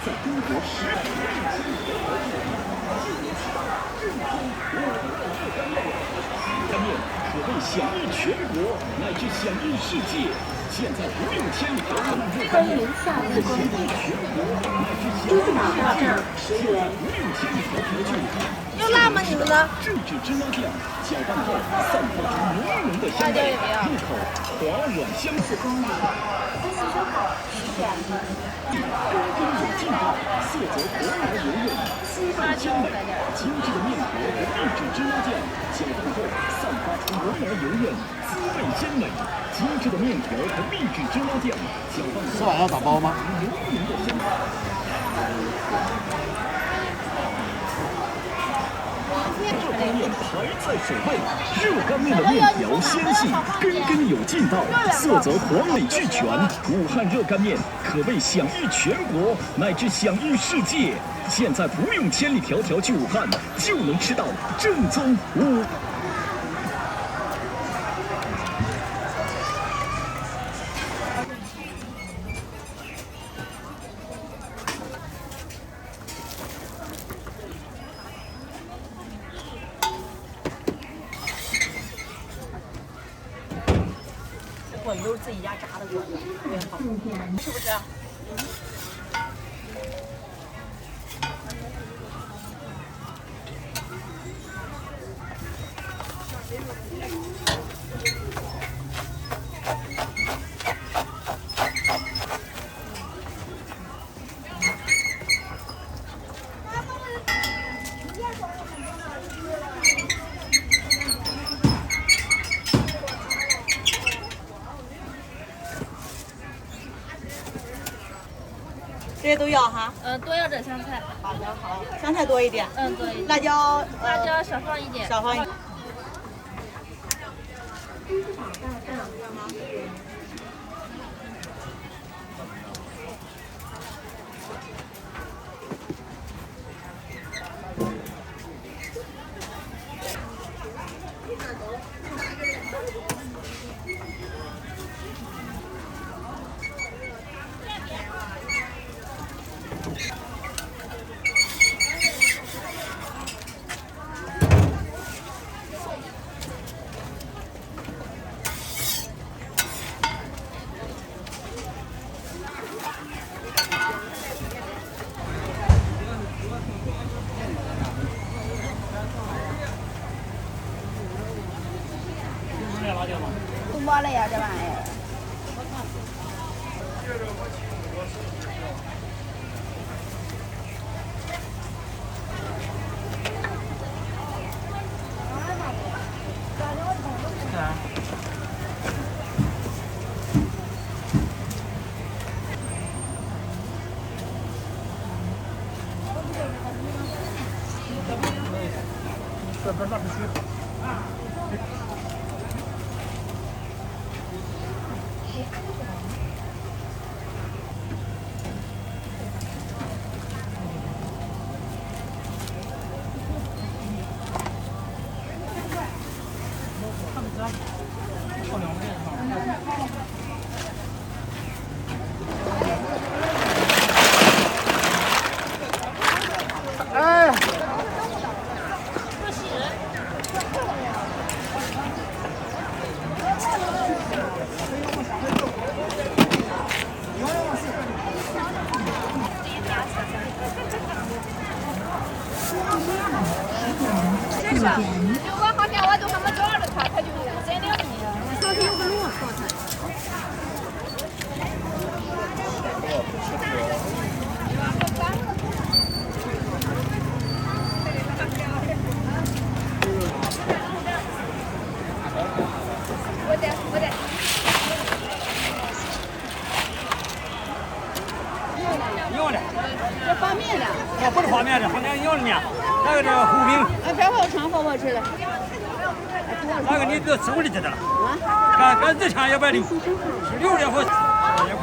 在中国10大干面可谓享誉全国，乃至享誉世界。现在不用千里迢迢，欢迎下次光临。珠宝到这儿，时远。有辣吗？你们呢？自制芝麻酱，搅拌后散发出浓浓的香味，入口滑软香。4公里，欢喜收好，时远。根根有劲道，色泽红而油润，滋味鲜美。精致的面条和秘制芝麻酱搅拌后散发出红而油润，滋味鲜美。精致的面条和秘制芝麻酱搅拌后，吃完要打包吗？浓浓的香味。热干面排在首位，热干面的面条纤细，根根有劲道，色泽黄美俱全。武汉热干面可谓享誉全国，乃至享誉世界。现在不用千里迢迢去武汉，就能吃到正宗武。滚都是自己家炸的滚，特别好，是不是？这些都要哈。多要点香菜。好的，好，香菜多一点。多一点。辣椒，辣椒少放一点。少放一点。东包了呀，这玩意儿。那必须。哎。这个，就我好像我都还没找着他，他就在两米。上次有个龙说他。我的。牛的。这方便的。不是方便的，好像牛的呢。那个是湖饼。这会有长火我吃的。那个你这收的这的了，干这钱160，是6年后2块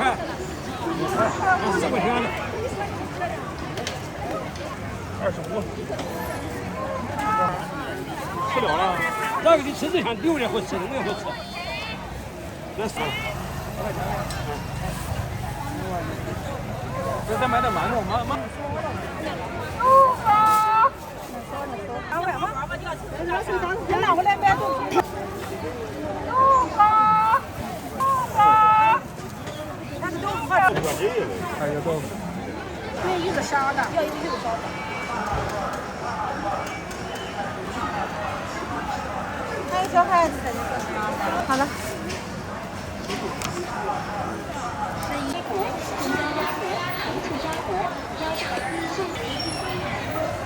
，10块钱的，25，吃了了。那个你吃这钱6年后吃，6年后吃，这是。这再买点馒头，馒。拿回来买东西。还有豆腐。要一个小的，要一个小的。还有小孩子在这个。好了。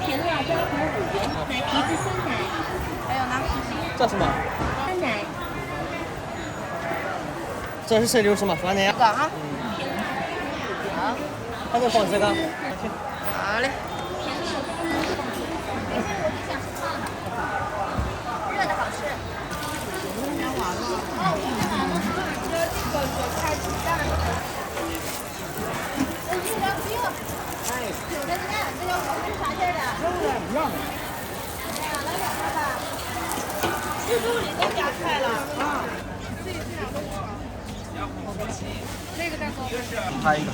甜辣椒和5元，奶皮子酸奶。还有呢？这什么？酸奶。这是谁留什么酸奶？这个哈。好。他给我放这个。好嘞。热的好吃。都加菜了啊！那个蛋糕。拍一个。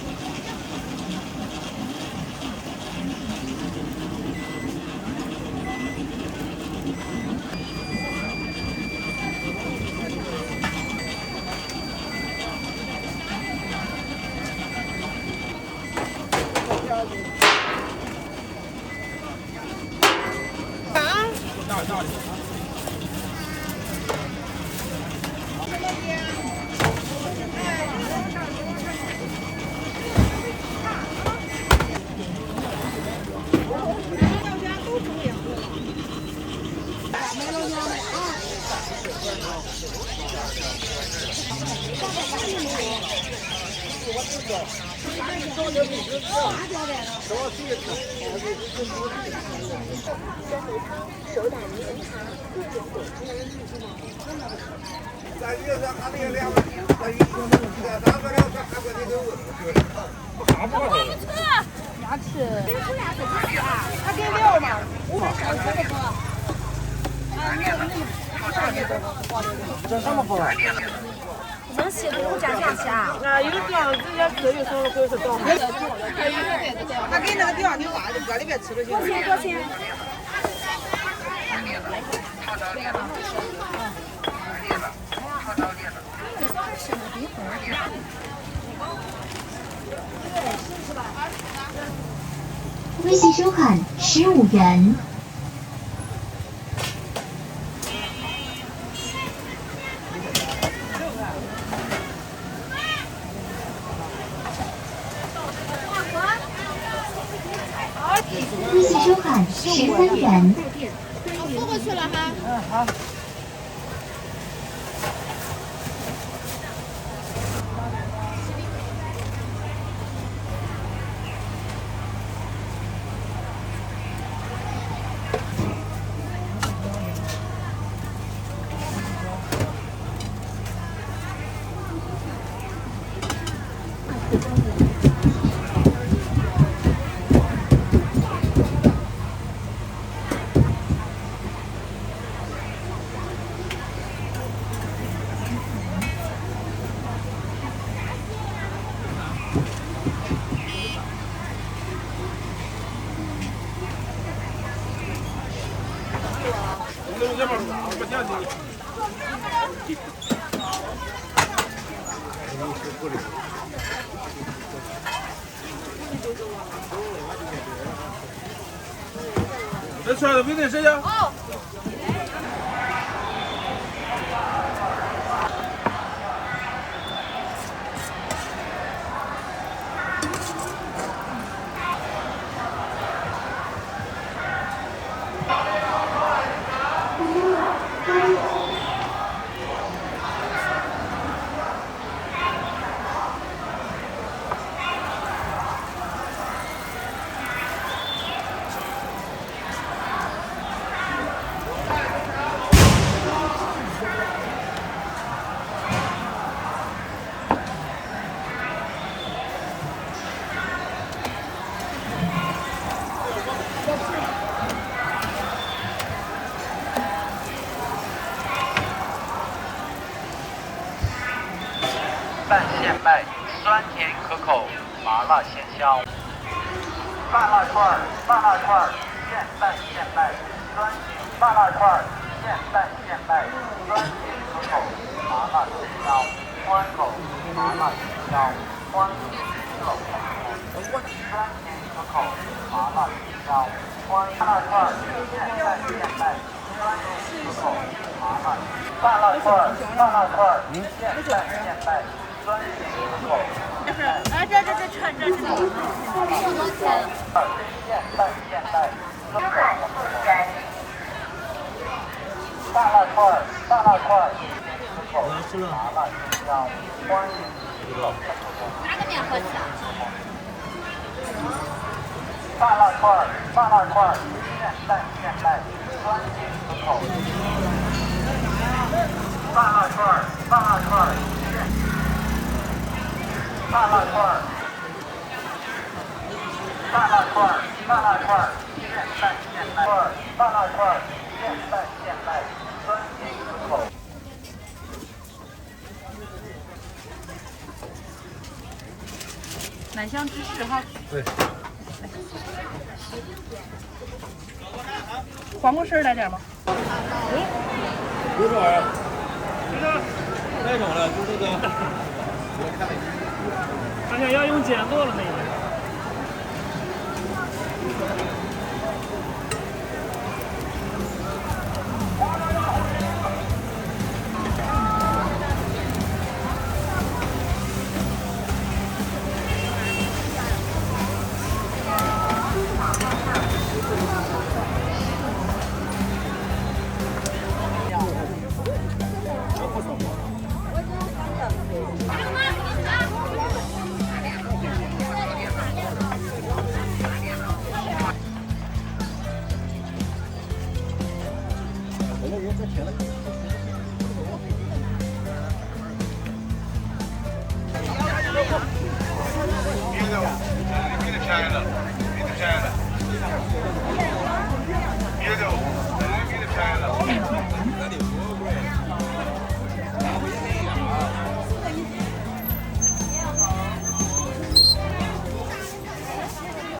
牙齿。他给6嘛，530个。这什么货啊？能写的加上去啊？啊，有这样直接吃就行了，可以是倒。他给那个地方你挖就搁里边吃就行。多钱？多钱？微信收看15元。微信收看13元。我付过去了哈。好。这出来的没得谁呀？哦。拌现卖，酸甜可口，麻辣鲜香。麻辣串儿，麻辣串儿，现拌现卖，酸甜。麻辣串儿，现拌现卖，酸甜可口，麻辣鲜香，欢口，麻辣鲜香，欢口，酸甜可口，麻辣鲜香，欢麻辣串儿，现拌现卖，酸甜可口，麻辣。麻辣串儿，麻辣串儿，现拌现卖，酸甜可口。这是，哎，这串这是多少钱？现拌现卖，酸甜可口。麻辣串儿，麻辣串儿，可口，麻辣鲜香，欢迎可口。哪个面合适啊？麻辣串儿，麻辣串儿，现拌现卖，酸甜可口。麻辣串儿，麻辣串儿，麻辣串儿，麻辣串儿，麻辣串儿，现拌现卖，麻辣串儿，现拌现卖，酸甜可口。满香芝士哈。对。黄瓜丝来点吗？有这玩意儿？哪种的？就这个。他想要用碱做的那个。